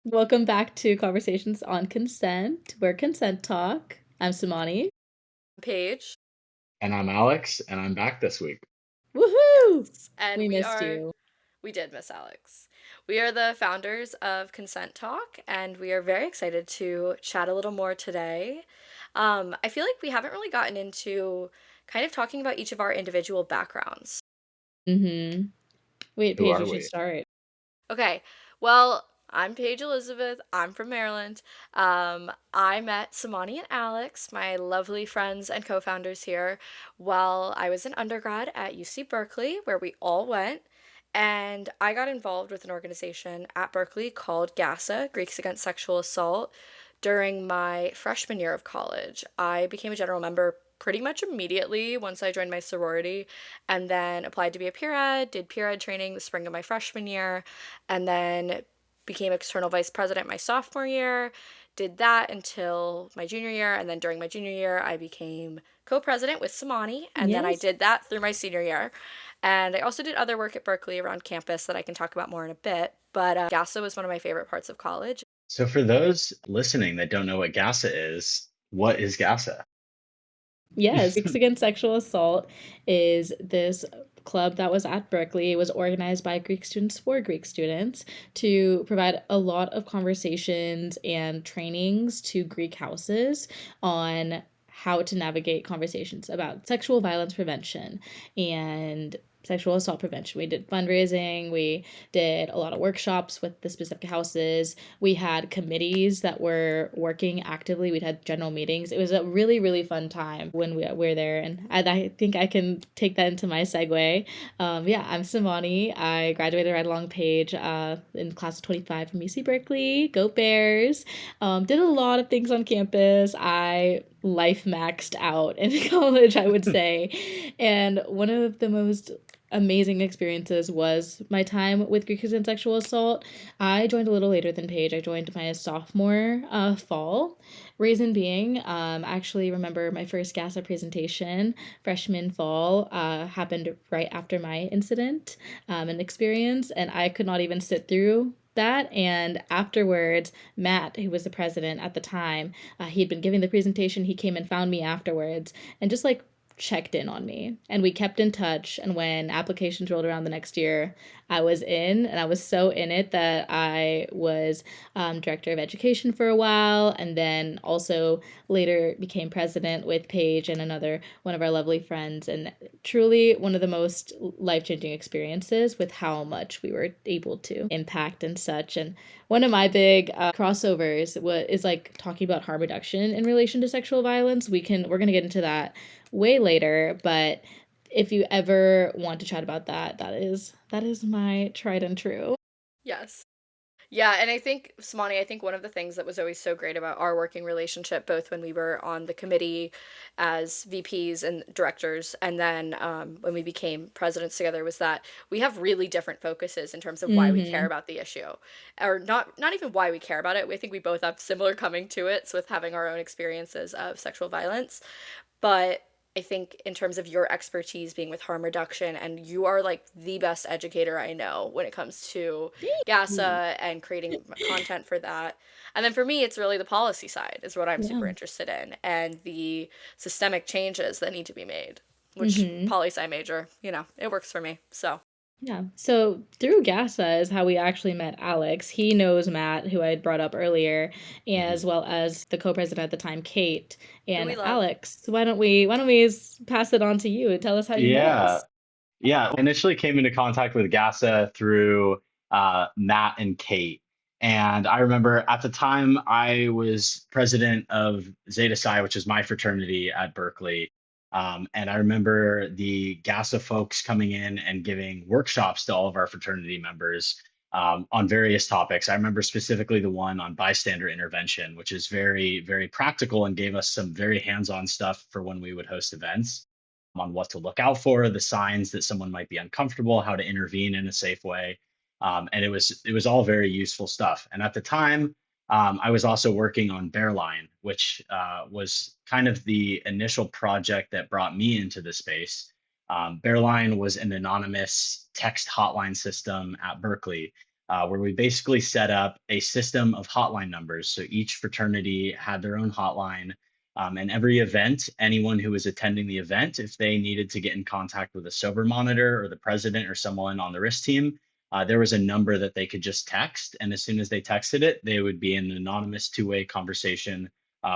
Welcome back to Conversations on Consent. We're Consent Talk. I'm Samani. Page. And I'm Alex, and I'm back this week. Woohoo! Yes. And We missed you. we did miss Alex. We are the founders of Consent Talk, and we are very excited to chat a little more today. I feel like we haven't really gotten into kind of talking about each of our individual backgrounds. Mm-hmm. Wait, Who Paige, you are should we? start. Okay, well, I'm Paige Elizabeth. I'm from Maryland. I met Samani and Alex, my lovely friends and co founders here, while I was an undergrad at UC Berkeley, where we all went. And I got involved with an organization at Berkeley called GASA, Greeks Against Sexual Assault, during my freshman year of college. I became a general member pretty much immediately once I joined my sorority, and then applied to be a peer ed, did peer ed training the spring of my freshman year, and then became external vice president my sophomore year. Did that until my junior year, and then during my junior year, I became co president with Samani, and then I Yes. did that through my senior year. And I also did other work at Berkeley around campus that I can talk about more in a bit. But GASA was one of my favorite parts of college. So, for those listening that don't know what GASA is, what is GASA? Yes. Greeks Against Sexual Assault is this club that was at Berkeley. It was organized by Greek students for Greek students to provide a lot of conversations and trainings to Greek houses on how to navigate conversations about sexual violence prevention and sexual assault prevention. We did fundraising, we did a lot of workshops with the specific houses. We had committees that were working actively. We'd had general meetings. It was a really, really fun time when we were there. And I think I can take that into my segue. Yeah, I'm Simani. I graduated right along Paige in class of 25 from UC Berkeley. Go Bears. Did a lot of things on campus. I life maxed out in college, I would say. And one of the most amazing experiences was my time with Greek and sexual assault. I joined a little later than Paige. I joined my sophomore fall. Reason being, I actually remember my first GASA presentation freshman fall happened right after my incident and experience, and I could not even sit through that. And afterwards, Matt, who was the president at the time, he had been giving the presentation. He came and found me afterwards and just like checked in on me, and we kept in touch. And when applications rolled around the next year, I was in, and I was so in it that I was director of education for a while, and then also later became president with Paige and another one of our lovely friends. And truly one of the most life-changing experiences with how much we were able to impact and such. And one of my big crossovers is like talking about harm reduction in relation to sexual violence. We're going to get into that way later, but if you ever want to chat about that, that is my tried and true. Yes. Yeah, and I think, Samani, I think one of the things that was always so great about our working relationship, both when we were on the committee as VPs and directors, and then when we became presidents together, was that we have really different focuses in terms of why we care Mm-hmm. about the issue, or not even why we care about it. I think we both have similar coming to it with having our own experiences of sexual violence, but I think in terms of your expertise being with harm reduction, and you are like the best educator I know when it comes to Thank you. GASA and creating content for that. And then for me, it's really the policy side is what I'm super Yeah. interested in, and the systemic changes that need to be made, which Mm-hmm. poli sci major, it works for me. So, Yeah. So through GASA is how we actually met Alex. He knows Matt, who I had brought up earlier, as Mhm. well as the co-president at the time, Kate. who we And love. Alex, why don't we pass it on to you and tell us how you met Yeah, us? yeah. Initially came into contact with GASA through Matt and Kate. And I remember at the time I was president of Zeta Psi, which is my fraternity at Berkeley. And I remember the GASA folks coming in and giving workshops to all of our fraternity members on various topics. I remember specifically the one on bystander intervention, which is very, very practical and gave us some very hands-on stuff for when we would host events on what to look out for, the signs that someone might be uncomfortable, how to intervene in a safe way. And it was all very useful stuff. And at the time, I was also working on Bearline, which was kind of the initial project that brought me into the space. Bearline was an anonymous text hotline system at Berkeley where we basically set up a system of hotline numbers. So each fraternity had their own hotline. And every event, anyone who was attending the event, if they needed to get in contact with a sober monitor or the president or someone on the risk team, there was a number that they could just text. And as soon as they texted it, they would be in an anonymous two-way conversation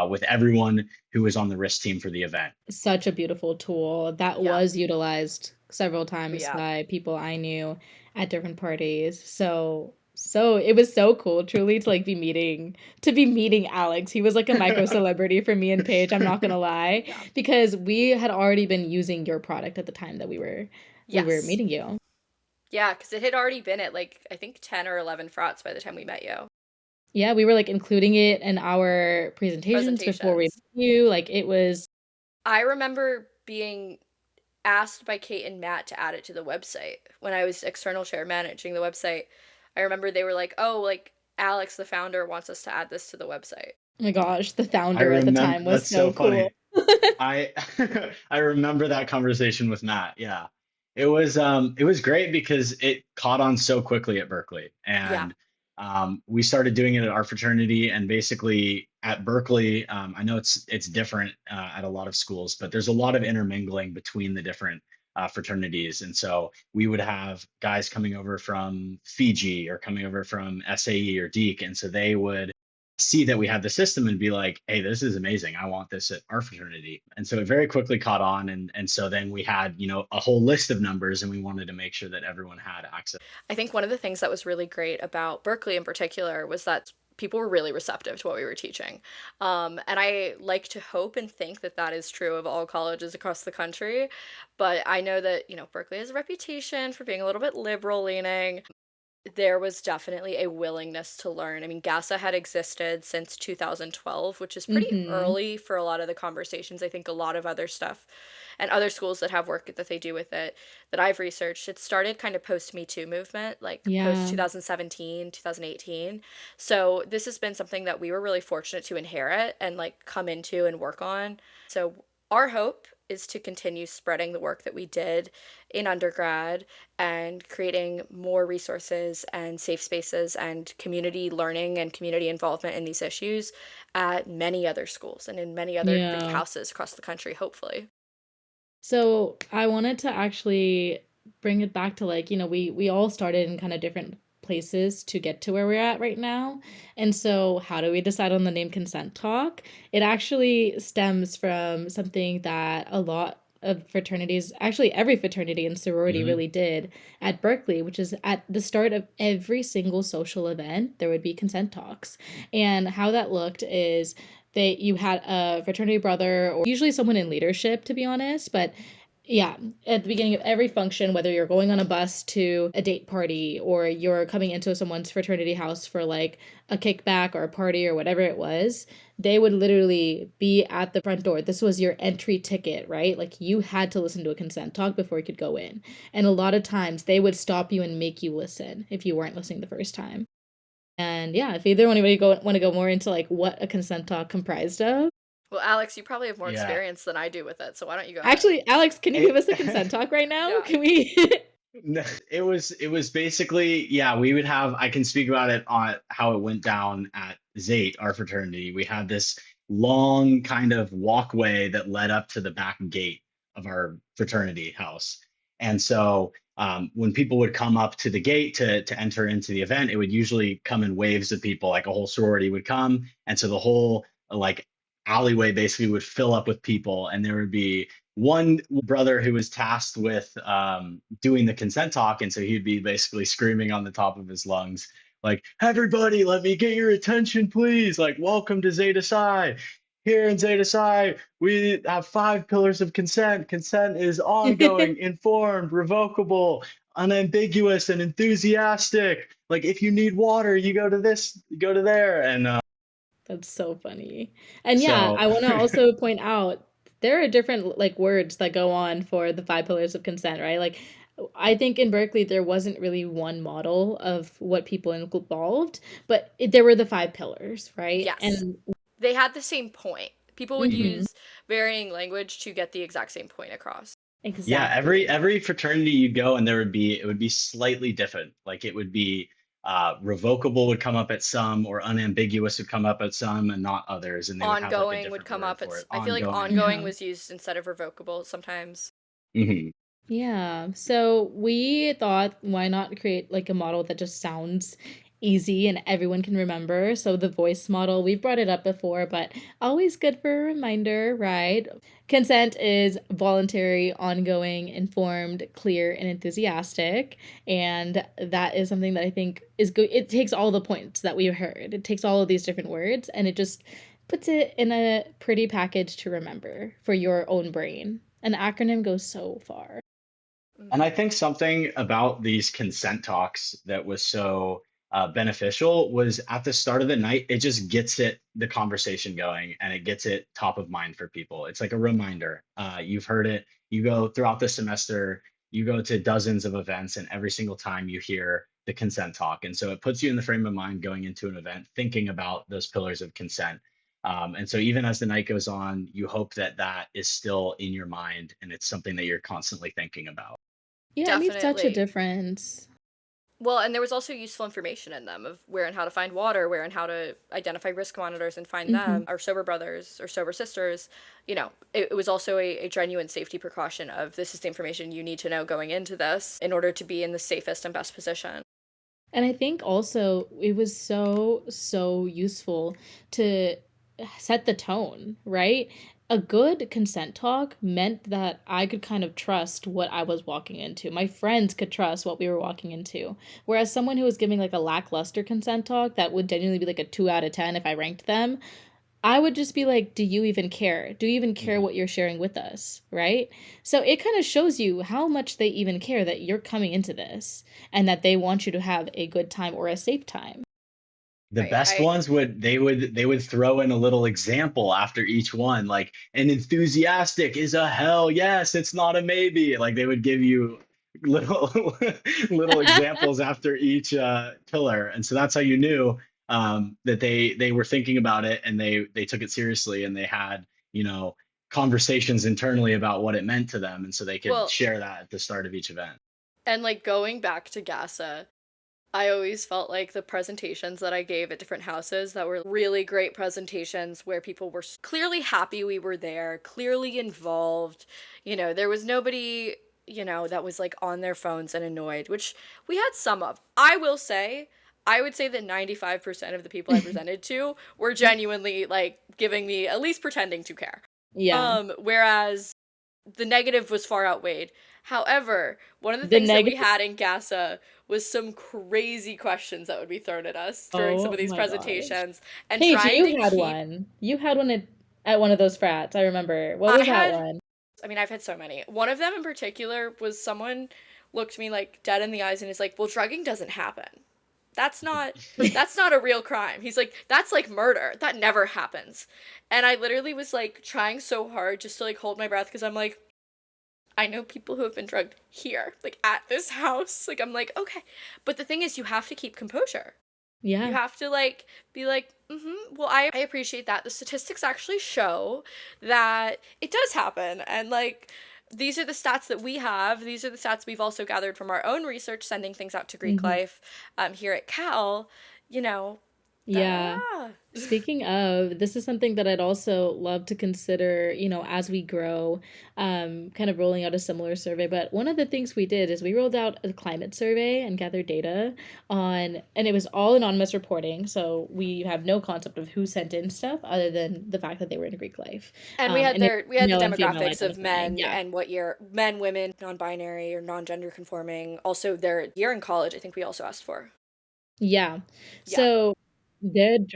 with everyone who was on the risk team for the event. Such a beautiful tool that Yeah. was utilized several times Yeah. by people I knew at different parties. So it was so cool truly to like be meeting Alex. He was like a micro celebrity for me and Paige, I'm not gonna lie, Yeah. because we had already been using your product at the time that we were Yes. meeting you. Yeah, because it had already been at like I think 10 or 11 frauds by the time we met you. Yeah, we were like including it in our presentations before we met Presentations. you. Like it was I remember being asked by Kate and Matt to add it to the website when I was external chair managing the website. I remember they were like, "Oh, like Alex, the founder, wants us to add this to the website." oh my gosh, the I founder at the remember time was that's so so cool. funny. I I remember that conversation with Matt. Yeah. It was great because it caught on so quickly at Berkeley. Yeah. And we started doing it at our fraternity and basically at Berkeley, I know it's different at a lot of schools, but there's a lot of intermingling between the different fraternities. And so we would have guys coming over from Fiji or coming over from SAE or DEEC. And so they would see that we had the system and be like, hey, this is amazing. I want this at our fraternity. And so it very quickly caught on. And so then we had, a whole list of numbers and we wanted to make sure that everyone had access. I think one of the things that was really great about Berkeley in particular was that people were really receptive to what we were teaching. And I like to hope and think that that is true of all colleges across the country. But I know that, Berkeley has a reputation for being a little bit liberal leaning. There was definitely a willingness to learn. I mean, GASA had existed since 2012, which is pretty Mhm. early for a lot of the conversations. I think a lot of other stuff and other schools that have work that they do with it that I've researched, it started kind of post Me Too movement, like post Yeah. 2017, 2018. So this has been something that we were really fortunate to inherit and like come into and work on. So our hope is to continue spreading the work that we did in undergrad and creating more resources and safe spaces and community learning and community involvement in these issues at many other schools and in many other big Yeah. houses across the country, hopefully. So I wanted to actually bring it back to like, we all started in kind of different places to get to where we're at right now. And so how do we decide on the name Consent Talk? It actually stems from something that a lot of fraternities, actually every fraternity and sorority Mhm. really did at Berkeley, which is at the start of every single social event, there would be consent talks. And how that looked is you had a fraternity brother or usually someone in leadership, to be honest, but yeah, at the beginning of every function, whether you're going on a bus to a date party or you're coming into someone's fraternity house for like a kickback or a party or whatever it was, they would literally be at the front door. This was your entry ticket, right? Like you had to listen to a consent talk before you could go in. And a lot of times they would stop you and make you listen if you weren't listening the first time. And yeah, if either one of you want to go more into like what a consent talk comprised of. Well, Alex, you probably have more Yeah. experience than I do with it, so why don't you go ahead? Actually, Alex, can you give It, us a consent talk right now? Yeah. Can we? No, it was basically, yeah, we would have, I can speak about it on how it went down at Zate, our fraternity. We had this long kind of walkway that led up to the back gate of our fraternity house. And so when people would come up to the gate to enter into the event, it would usually come in waves of people, like a whole sorority would come. And so the whole like alleyway basically would fill up with people, and there would be one brother who was tasked with doing the consent talk, and so he'd be basically screaming on the top of his lungs, like, "Everybody, let me get your attention, please! Like, welcome to Zeta Psi. Here in Zeta Psi, we have 5 pillars of consent. Consent is ongoing, informed, revocable, unambiguous, and enthusiastic. Like, if you need water, you go to this, you go to there." And That's so funny. And yeah, so I want to also point out there are different like words that go on for the five pillars of consent, right? Like I think in Berkeley there wasn't really one model of what people involved, but there were the five pillars, right? Yes. And They had the same point. People would mhm, use varying language to get the exact same point across. yeah, every exactly. every fraternity you go and there would be it would be slightly different. Like it would be revocable would come up at some, or unambiguous would come up at some, and not others. And they would have like a Ongoing would different come word up. for it. I feel like Ongoing, ongoing yeah. Yeah. was used instead of revocable sometimes. Hmm. Yeah. So we thought, why not create like a model that just sounds easy and everyone can remember? So the voice model, we've brought it up before, but always good for a reminder, right? Consent is voluntary, ongoing, informed, clear, and enthusiastic. And that is something that I think is good. It takes all the points that we've heard, it takes all of these different words, and it just puts it in a pretty package to remember for your own brain. An acronym goes so far. And I Hmm. think something about these consent talks that was so beneficial was at the start of the night, it just gets the conversation going, and it gets it top of mind for people. It's like a reminder. You've heard it. You go throughout the semester, you go to dozens of events, and every single time you hear the consent talk. And so it puts you in the frame of mind going into an event, thinking about those pillars of consent. And so even as the night goes on, you hope that that is still in your mind and it's something that you're constantly thinking about. Yeah, it made such a Definitely. difference. Well, and there was also useful information in them of where and how to find water, where and how to identify risk monitors and find Mhm. them, our sober brothers or sober sisters. It was also a genuine safety precaution of this is the information you need to know going into this in order to be in the safest and best position. And I think also it was so, so useful to set the tone, right? A good consent talk meant that I could kind of trust what I was walking into. My friends could trust what we were walking into. Whereas someone who was giving like a lackluster consent talk that would genuinely be like a 2 out of 10 if I ranked them, I would just be like, "Do you even care? Do you even care what Mhm. you're sharing with us?" Right? So it kind of shows you how much they even care that you're coming into this and that they want you to have a good time or a safe time. The Right. best ones would throw in a little example after each one, like an enthusiastic is a hell yes, it's not a maybe. Like they would give you little little examples after each pillar, and so that's how you knew that they were thinking about it, and they took it seriously, and they had you know conversations internally about what it meant to them, and so they could Well, share that at the start of each event. and like going back to GASA, I always felt like the presentations that I gave at different houses that were really great presentations where people were clearly happy we were there, clearly involved. There was nobody, that was like on their phones and annoyed, which we had some of. I would say that 95% of the people I presented to were genuinely like giving me at least pretending to care. Yeah. Whereas the negative was far outweighed. However, one of the The things that we negative. had in GASA was some crazy questions that would be thrown at us during some Oh of these my gosh. presentations and Paige, trying to you had keep one. You had one at one of those frats, I remember. What I was that had one? I mean, I've had so many. One of them in particular was someone looked me like dead in the eyes and is like, "Well, drugging doesn't happen. That's not that's not a real crime." He's like, "That's like murder. That never happens." And I literally was like trying so hard just to like hold my breath because I'm like, I know people who have been drugged here, like at this house. Like, I'm like, okay. But the thing is, you have to keep composure. You Yeah. have to, like, be like, well, I appreciate that. The statistics actually show that it does happen. And, like, these are the stats that we have. These are the stats we've also gathered from our own research, sending things out to Greek Mhm. life here at Cal. You know, da da Yeah. da. Speaking of, this is something that I'd also love to consider, as we grow, kind of rolling out a similar survey. But one of the things we did is we rolled out a climate survey and gathered data and it was all anonymous reporting. So we have no concept of who sent in stuff other than the fact that they were in Greek life. And we had And it we had the male and female demographics of identifying. men Yeah. and what year men, women, non-binary or non-gender conforming. Also their year in college, I think we also asked for. Yeah. Yeah. So that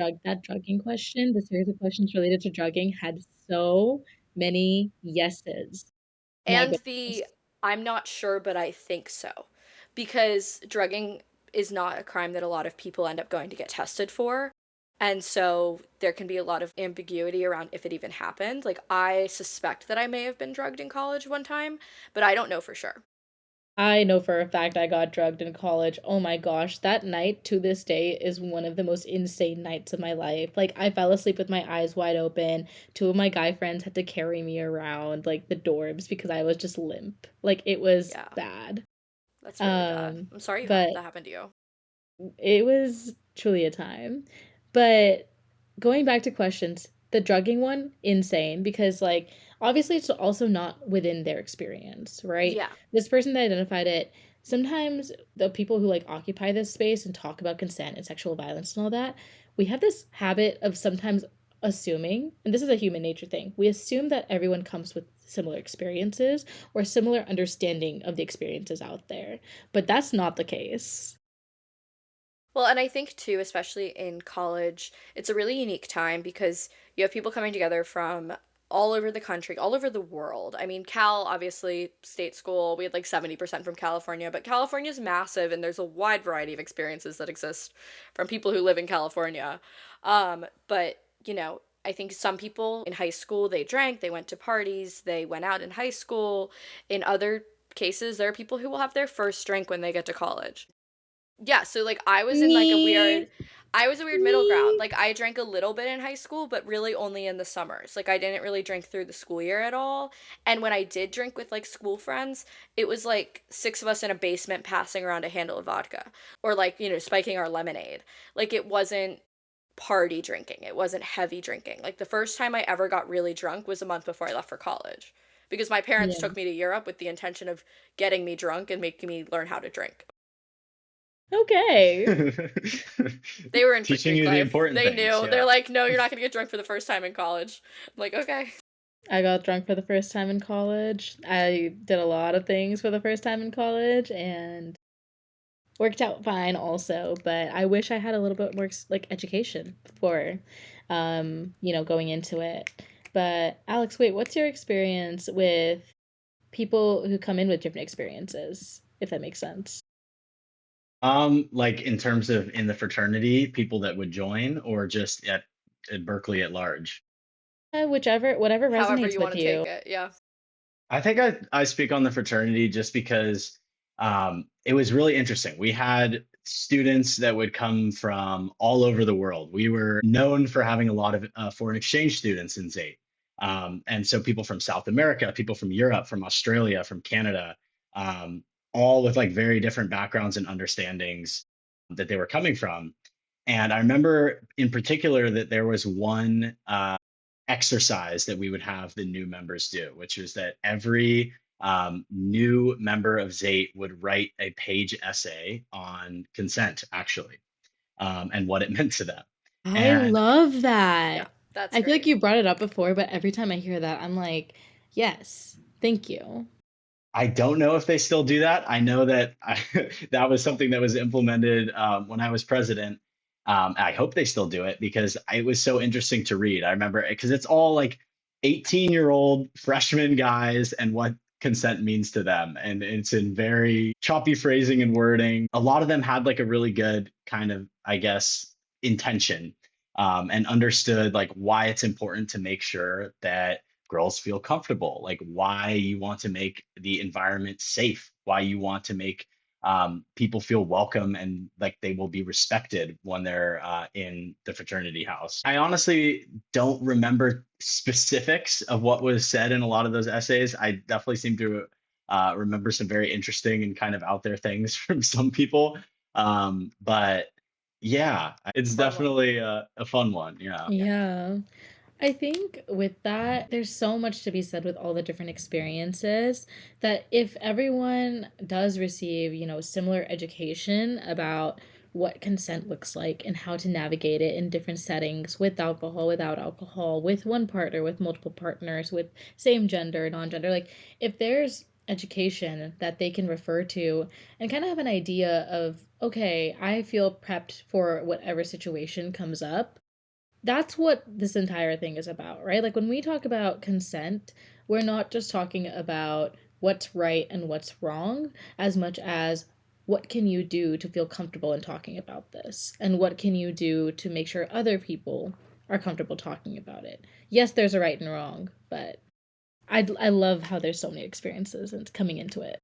drugging question, the series of questions related to drugging had so many yeses. My And the goodness. I'm not sure, but I think so. Because drugging is not a crime that a lot of people end up going to get tested for. And so there can be a lot of ambiguity around if it even happened. Like, I suspect that I may have been drugged in college one time, but I don't know for sure. I know for a fact I got drugged in college. Oh my gosh, that night to this day is one of the most insane nights of my life. Like, I fell asleep with my eyes wide open. Two of my guy friends had to carry me around, like, the dorms because I was just limp. Like, it was Yeah, bad. that's really bad. Um, I'm sorry but that happened to you. It was truly a time. But going back to questions, the drugging one, insane because like obviously it's also not within their experience, right? Yeah. This person that identified it, sometimes the people who like occupy this space and talk about consent and sexual violence and all that, we have this habit of sometimes assuming, and this is a human nature thing, we assume that everyone comes with similar experiences or similar understanding of the experiences out there. But that's not the case. Well, and I think too, especially in college, it's a really unique time because you have people coming together from all over the country, all over the world. I mean, Cal, obviously, state school, we had like 70% from California, but California's massive and there's a wide variety of experiences that exist from people who live in California. But, I think some people in high school, they drank, they went to parties, they went out in high school. In other cases, there are people who will have their first drink when they get to college. Yeah, so, like, Me, I was a weird middle ground. me. Like, I drank a little bit in high school, but really only in the summers. Like, I didn't really drink through the school year at all, and when I did drink with, like, school friends, it was, like, 6 of us in a basement passing around a handle of vodka or, like, spiking our lemonade. Like, it wasn't party drinking, it wasn't heavy drinking. Like, the first time I ever got really drunk was a month before I left for college because my parents Yeah. took me to Europe with the intention of getting me drunk and making me learn how to drink. Okay. They were in for Teaching Greek you the life. important They things. knew. They're Yeah. like, no, you're not gonna get drunk for the first time in college. I'm like, okay. I got drunk for the first time in college. I did a lot of things for the first time in college and worked out fine also, but I wish I had a little bit more like education before going into it. But Alex, wait, what's your experience with people who come in with different experiences, if that makes sense? Like in terms of in the fraternity, people that would join, or just at Berkeley at large. Whichever, whatever However resonates you with want to you. take it. Yeah. I think I speak on the fraternity just because it was really interesting. We had students that would come from all over the world. We were known for having a lot of foreign exchange students in ZAIT. And so people from South America, people from Europe, from Australia, from Canada, um, all with like very different backgrounds and understandings that they were coming from. And I remember in particular that there was one exercise that we would have the new members do, which is that every new member of ZAIT would write a page essay on consent, actually, and what it meant to them. I And love Yeah. that. That's I feel like great. you brought it up before, but every time I hear that, I'm like, yes, thank you. I don't know if they still do that. I know that that was something that was implemented when I was president. I hope they still do it because it was so interesting to read. I remember because it's all like 18-year-old freshman guys and what consent means to them. And it's in very choppy phrasing and wording. A lot of them had like a really good kind of, I guess, intention and understood like why it's important to make sure that girls feel comfortable, like why you want to make the environment safe, why you want to make people feel welcome and like they will be respected when they're in the fraternity house. I honestly don't remember specifics of what was said in a lot of those essays. I definitely seem to remember some very interesting and kind of out there things from some people. But yeah, it's Fun one. definitely a fun one. Yeah. Yeah. Yeah. I think with that, there's so much to be said with all the different experiences that if everyone does receive, similar education about what consent looks like and how to navigate it in different settings with alcohol, without alcohol, with one partner, with multiple partners, with same gender, non gender, like if there's education that they can refer to and kind of have an idea of, okay, I feel prepped for whatever situation comes up, that's what this entire thing is about, right? Like when we talk about consent, we're not just talking about what's right and what's wrong as much as what can you do to feel comfortable in talking about this? And what can you do to make sure other people are comfortable talking about it? Yes, there's a right and wrong, but I love how there's so many experiences and coming into it.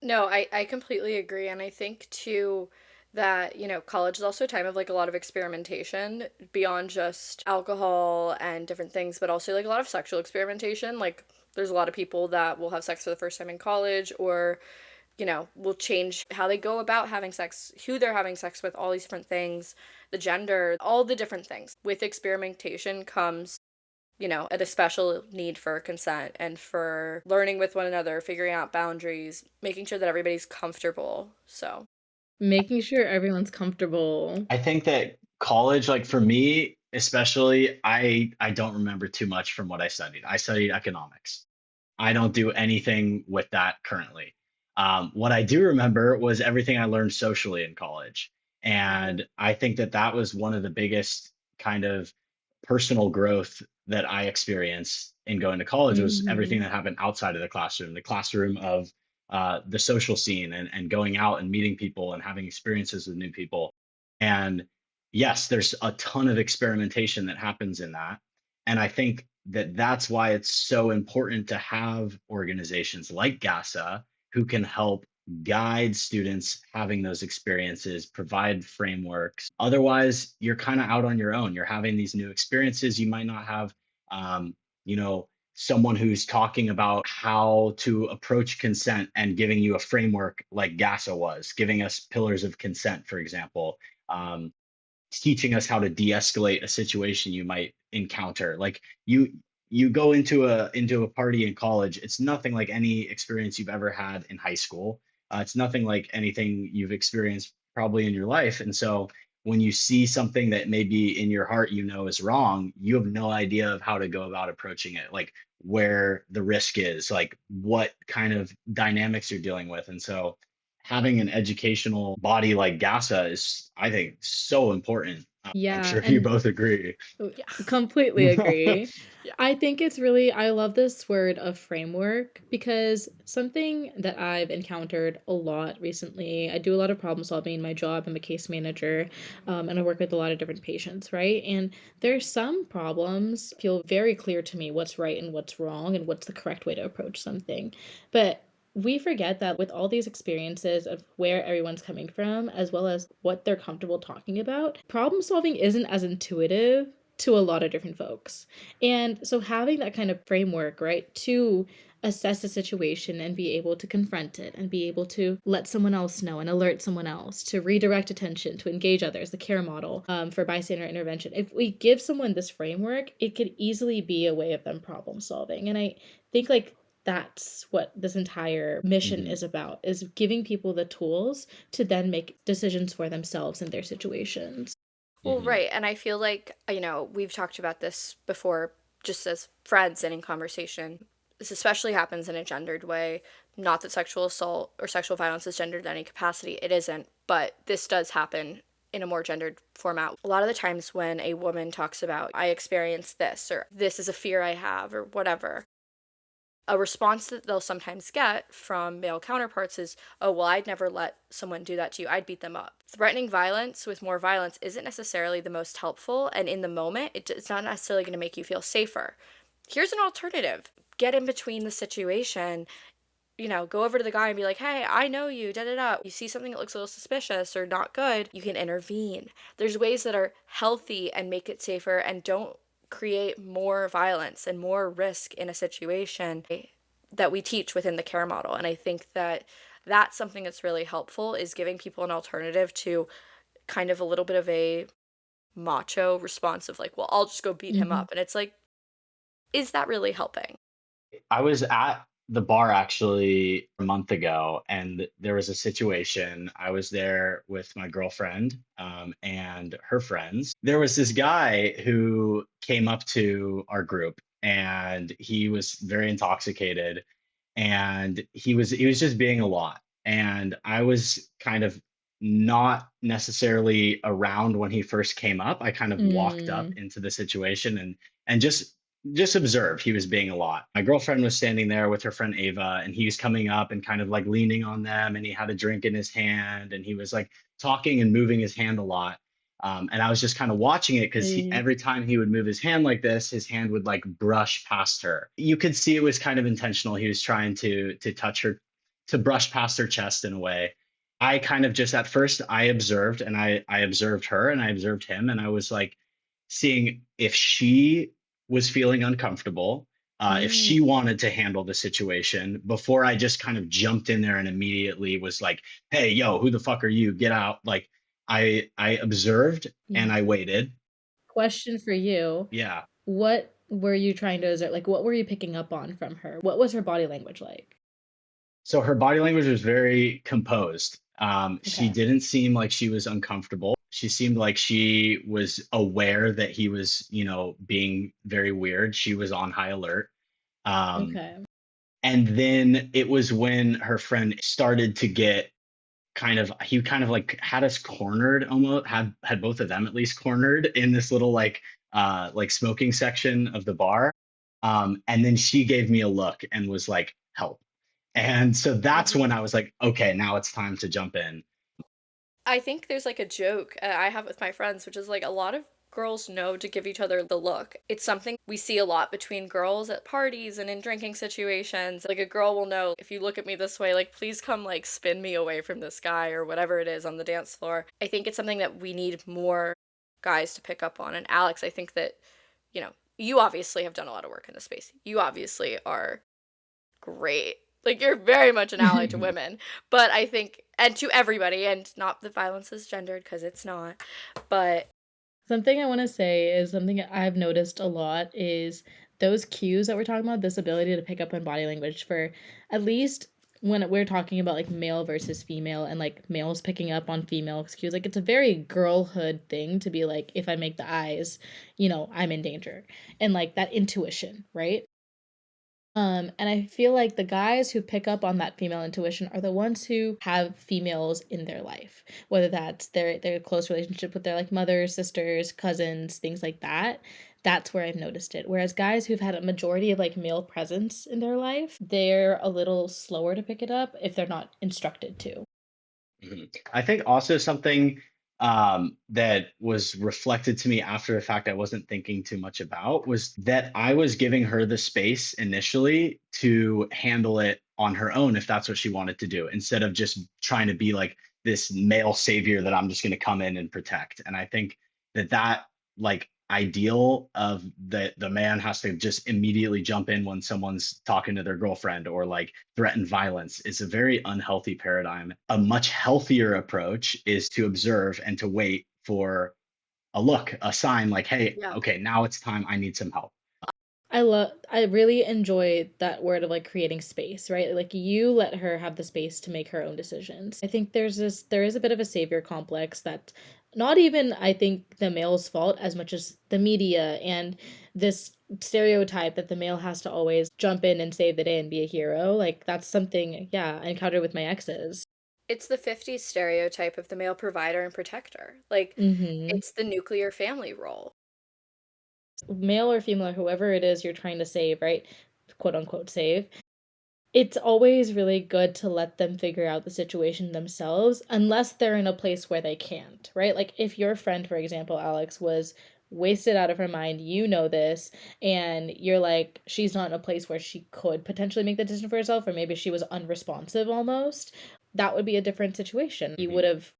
No, I completely agree. And I think too that, college is also a time of like a lot of experimentation beyond just alcohol and different things, but also like a lot of sexual experimentation. Like there's a lot of people that will have sex for the first time in college or will change how they go about having sex, who they're having sex with, all these different things, the gender, all the different things. With experimentation comes, a special need for consent and for learning with one another, figuring out boundaries, making sure that everybody's comfortable. So, Making sure everyone's comfortable. I think that college, like for me, especially, I don't remember too much from what I studied. I studied economics. I don't do anything with that currently. What I do remember was everything I learned socially in college. mm, And I think that that was one of the biggest kind of personal growth that I experienced in going to college was everything Mhm. that happened outside of the classroom of the social scene and going out and meeting people and having experiences with new people. And yes, there's a ton of experimentation that happens in that. And I think that that's why it's so important to have organizations like GASA who can help guide students having those experiences, provide frameworks. Otherwise, you're kind of out on your own. You're having these new experiences. You might not have, um, you know, someone who's talking about how to approach consent and giving you a framework like GASA was, giving us pillars of consent, for example. Um, teaching us how to de-escalate a situation you might encounter. Like you go into a party in college, it's nothing like any experience you've ever had in high school. It's nothing like anything you've experienced probably in your life. And so when you see something that maybe in your heart you know is wrong, you have no idea of how to go about approaching it, like where the risk is, like what kind of dynamics you're dealing with. And so having an educational body like GASA is, I think, so important. I'm Yeah, sure you and both agree. yeah. completely agree. Yeah. I think it's really I love this word of framework because something that I've encountered a lot recently, I do a lot of problem solving in my job. I'm a case manager, and I work with a lot of different patients, right? And there's some problems feel very clear to me what's right and what's wrong and what's the correct way to approach something. But we forget that with all these experiences of where everyone's coming from, as well as what they're comfortable talking about, problem solving isn't as intuitive to a lot of different folks. And so having that kind of framework, right, to assess the situation and be able to confront it and be able to let someone else know and alert someone else, to redirect attention, to engage others, the care model for bystander intervention. If we give someone this framework, it could easily be a way of them problem solving. And I think like that's what this entire mission Mhm, is about, is giving people the tools to then make decisions for themselves in their situations. Well, mhm. right. And I feel like, we've talked about this before just as friends and in conversation. This especially happens in a gendered way. Not that sexual assault or sexual violence is gendered in any capacity, it isn't, but this does happen in a more gendered format. A lot of the times when a woman talks about, I experienced this, or this is a fear I have, or whatever, a response that they'll sometimes get from male counterparts is, oh, well, I'd never let someone do that to you. I'd beat them up. Threatening violence with more violence isn't necessarily the most helpful. And in the moment, it's not necessarily going to make you feel safer. Here's an alternative: get in between the situation. Go over to the guy and be like, hey, I know you, da da da. You see something that looks a little suspicious or not good, you can intervene. There's ways that are healthy and make it safer and don't create more violence and more risk in a situation that we teach within the care model. And I think that that's something that's really helpful, is giving people an alternative to kind of a little bit of a macho response of like, well, I'll just go beat him Mhm. up. And it's like, is that really helping? I was at the bar actually a month ago, and there was a situation. I was there with my girlfriend and her friends. There was this guy who came up to our group, and he was very intoxicated, and he was just being a lot. And I was kind of not necessarily around when he first came up. I kind of walked up Mm. into the situation and just observed he was being a lot. My girlfriend was standing there with her friend Ava, and he was coming up and kind of like leaning on them, and he had a drink in his hand, and he was like talking and moving his hand a lot. And I was just kind of watching it because I every time he would move his hand like this, his hand would like brush past her. You could see it was kind of intentional. He was trying to touch her, to brush past her chest in a way. I kind of just at first I observed, and I observed her and I observed him, and I was like seeing if she was feeling uncomfortable, if Mm. she wanted to handle the situation before I just kind of jumped in there and immediately was like, "Hey, yo, who the fuck are you? Get out!" Like I observed Yeah. and I waited. Question for you. Yeah. What were you trying to observe? Like, what were you picking up on from her? What was her body language like? So her body language was very composed. She Okay. didn't seem like she was uncomfortable. She seemed like she was aware that he was, being very weird. She was on high alert. Um, Okay. and then it was when her friend started to get he kind of like had us cornered, almost had both of them at least cornered in this little like smoking section of the bar. And then she gave me a look and was like, help. And so that's when I was like, okay, now it's time to jump in. I think there's like a joke I have with my friends, which is like a lot of girls know to give each other the look. It's something we see a lot between girls at parties and in drinking situations. Like a girl will know if you look at me this way, like please come like spin me away from this guy or whatever it is on the dance floor. I think it's something that we need more guys to pick up on. And Alex, I think that, you obviously have done a lot of work in this space. You obviously are great. Like you're very much an ally to women, but I think and to everybody and not that violence is gendered because it's not. But Something I want to say is something I've noticed a lot is those cues that we're talking about, this ability to pick up on body language for at least when we're talking about like male versus female and like males picking up on female cues, like it's a very girlhood thing to be like, if I make the eyes, I'm in danger. And like that intuition, right? And I feel like the guys who pick up on that female intuition are the ones who have females in their life, whether that's their close relationship with their like mothers, sisters, cousins, things like that. That's where I've noticed it. Whereas guys who've had a majority of like male presence in their life, they're a little slower to pick it up if they're not instructed to. I think also something that was reflected to me after the fact I wasn't thinking too much about was that I was giving her the space initially to handle it on her own if that's what she wanted to do, instead of just trying to be like this male savior that I'm just going to come in and protect. And I think that like ideal of the man has to just immediately jump in when someone's talking to their girlfriend or like threaten violence is a very unhealthy paradigm. A much healthier approach is to observe and to wait for a look, a sign like, hey, yeah, okay, now it's time. I need some help. I really enjoy that word of like creating space, right? Like you let her have the space to make her own decisions. I think there is a bit of a savior complex that not even I think the male's fault as much as the media and this stereotype that the male has to always jump in and save the day and be a hero. Like that's something, yeah, I encountered with my exes. it's the 50s stereotype of the male provider and protector. Like Mhm. it's the nuclear family role. Male or female, whoever it is you're trying to save, right? Quote unquote save. It's always really good to let them figure out the situation themselves, unless they're in a place where they can't, right? Like if your friend, for example, Alex, was wasted out of her mind, you know this, and you're like, she's not in a place where she could potentially make the decision for herself, or maybe she was unresponsive almost, that would be a different situation. You would Mhm, have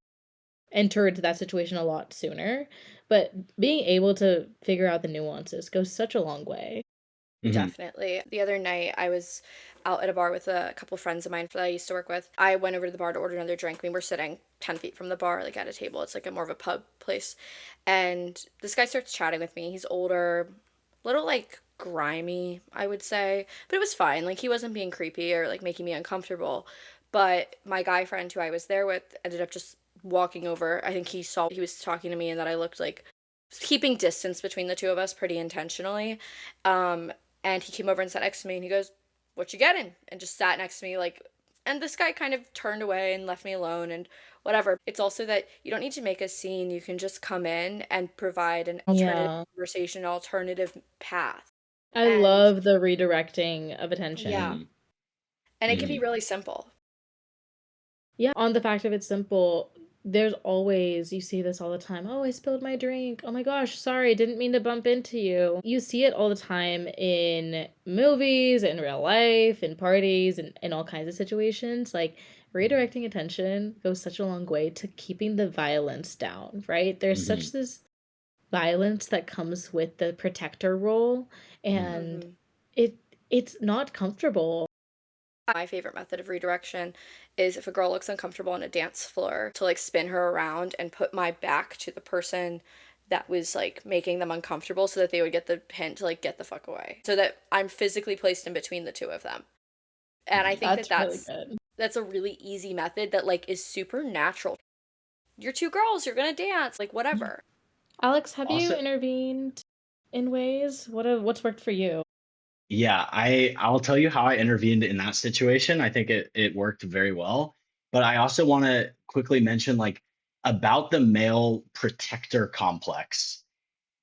entered that situation a lot sooner. But being able to figure out the nuances goes such a long way. mhm, Definitely. The other night, I was out at a bar with a couple friends of mine that I used to work with. I went over to the bar to order another drink. We were sitting 10 feet from the bar, like at a table. It's like a more of a pub place. And this guy starts chatting with me. He's older, a little like grimy, I would say. But it was fine. Like he wasn't being creepy or like making me uncomfortable. But my guy friend who I was there with ended up just walking over. I think he saw he was talking to me and that I looked like keeping distance between the two of us pretty intentionally. Um, and he came over and sat next to me and he goes, "What you getting?" And just sat next to me like and this guy kind of turned away and left me alone and whatever. It's also that you don't need to make a scene. You can just come in and provide an alternative Yeah. conversation, alternative path. I And love the redirecting of yeah, attention. mhm, and it can be mhm, really simple. Yeah, on the fact of it's simple, there's always, you see this all the time. Oh, I spilled my drink. Oh my gosh, sorry, didn't mean to bump into you. You see it all the time in movies, in real life, in parties, and in all kinds of situations. Like redirecting attention goes such a long way to keeping the violence down, right? There's mhm, such this violence that comes with the protector role, mhm, and Mhm. it It's not comfortable. My favorite method of redirection is if a girl looks uncomfortable on a dance floor to like spin her around and put my back to the person that was like making them uncomfortable so that they would get the hint to like get the fuck away. So that I'm physically placed in between the two of them. And I think that That's really good. that's a really easy method that like is super natural. You're two girls, you're gonna dance, like whatever. Alex, have you Also, intervened in ways? What's worked for you? yeah, I'll tell you how I intervened in that situation. I think it worked very well. But I also want to quickly mention like about the male protector complex.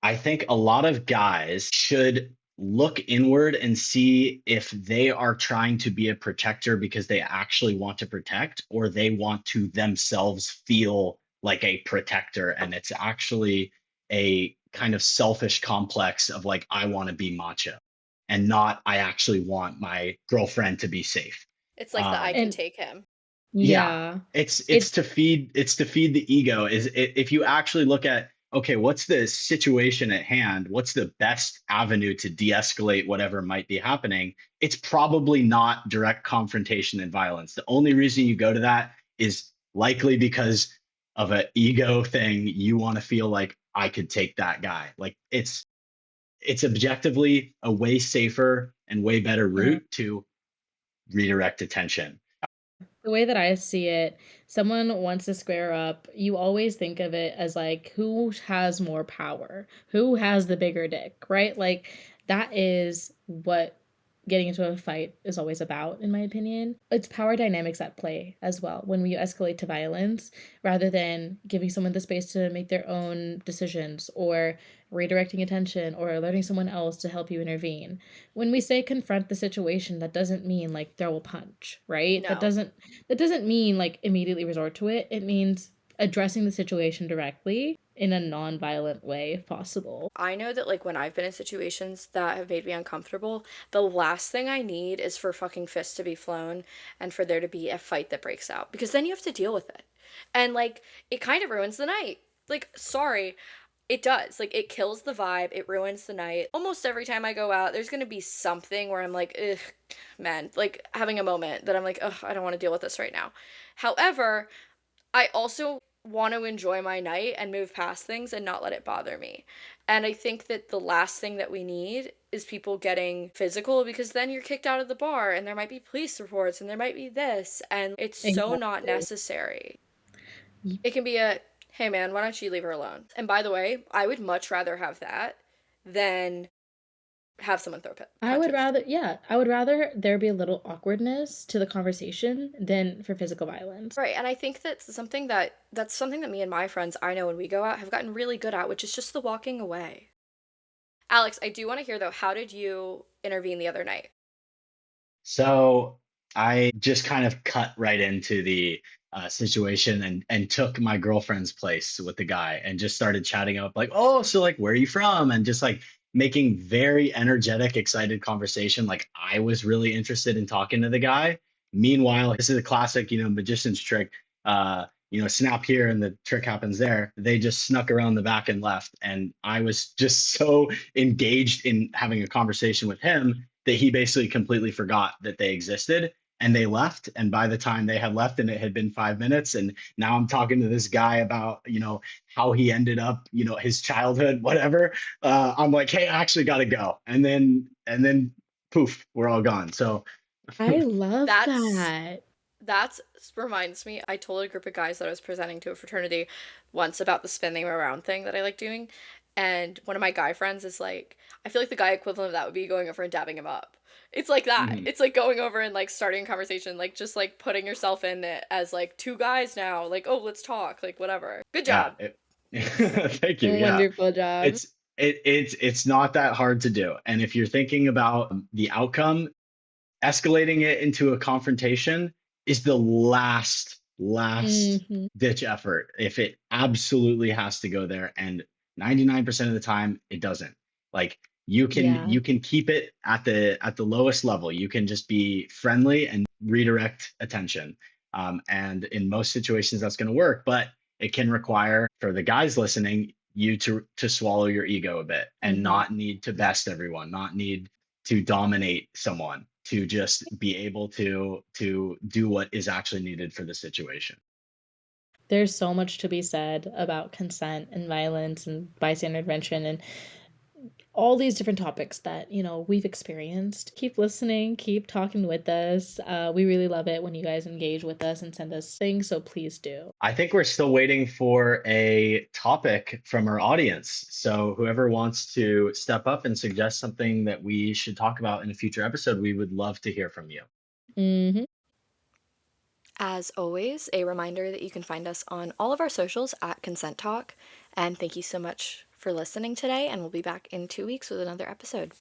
I think a lot of guys should look inward and see if they are trying to be a protector because they actually want to protect or they want to themselves feel like a protector. And it's actually a kind of selfish complex of like, I want to be macho and not, I actually want my girlfriend to be safe. It's like the I Um, can And take him. yeah, yeah, it's it's to feed the ego. If you actually look at okay, what's the situation at hand? What's the best avenue to de-escalate whatever might be happening? It's probably not direct confrontation and violence. The only reason you go to that is likely because of an ego thing. You want to feel like I could take that guy. Like it's objectively a way safer and way better yeah. route to redirect attention. The way that I see it, someone wants to square up, you always think of it as like who has more power, who has the bigger dick, right? Like that is what getting into a fight is always about, in my opinion. It's power dynamics at play as well when we escalate to violence rather than giving someone the space to make their own decisions or redirecting attention or alerting someone else to help you intervene. When we say confront the situation, that doesn't mean like throw a punch, right? That No. doesn't mean like immediately resort to it. It means addressing the situation directly in a non-violent way if possible. I know that like when I've been in situations that have made me uncomfortable, the last thing I need is for fucking fists to be flown and for there to be a fight that breaks out because then you have to deal with it. And like it kind of ruins the night. Like sorry, it does. Like it kills the vibe, it ruins the night. Almost every time I go out, there's going to be something where I'm like, "Ugh, man," like having a moment that I'm like, "Ugh, I don't want to deal with this right now." However, I also want to enjoy my night and move past things and not let it bother me. And I think that the last thing that we need is people getting physical because then you're kicked out of the bar and there might be police reports and there might be this and it's so not Exactly. necessary. It can be a, hey man, why don't you leave her alone? And by the way, I would much rather have that than have someone throw punches. I would rather there be a little awkwardness to the conversation than for physical violence. Right, and I think that's something that me and my friends I know when we go out have gotten really good at, which is just the walking away. Alex, I do want to hear though, how did you intervene the other night? So I just kind of cut right into the situation and took my girlfriend's place with the guy and just started chatting up like, oh, so like, where are you from? And just like making very energetic, excited conversation. Like I was really interested in talking to the guy. Meanwhile, this is a classic, magician's trick. Snap here and the trick happens there. They just snuck around the back and left. And I was just so engaged in having a conversation with him that he basically completely forgot that they existed and they left. And by the time they had left and it had been 5 minutes, and now I'm talking to this guy about, how he ended up, his childhood, whatever. I'm like, hey, I actually got to go. And then poof, we're all gone. So I love That's that. That reminds me, I told a group of guys that I was presenting to a fraternity once about the spinning around thing that I like doing. And one of my guy friends is like, I feel like the guy equivalent of that would be going over and dabbing him up. It's like that. mhm, It's like going over and like starting a conversation, like just like putting yourself in it as like two guys now, like, oh, let's talk, like whatever. Good yeah. job. Thank you. Yeah. Wonderful job. It's not that hard to do. And if you're thinking about the outcome, escalating it into a confrontation is the last Mhm. ditch effort if it absolutely has to go there, and 99% of the time it doesn't. Like you can Yeah. you can keep it at the lowest level. You can just be friendly and redirect attention, and in most situations that's going to work, but it can require, for the guys listening, you to swallow your ego a bit and Mhm. not need to best everyone, not need to dominate someone, to just be able to do what is actually needed for the situation. There's so much to be said about consent and violence and bystander intervention and all these different topics that, we've experienced. Keep listening, keep talking with us. We really love it when you guys engage with us and send us things, so please do. I think we're still waiting for a topic from our audience. So whoever wants to step up and suggest something that we should talk about in a future episode, we would love to hear from you. Mhm. As always, a reminder that you can find us on all of our socials at Consent Talk. And thank you so much for listening today, and we'll be back in 2 weeks with another episode.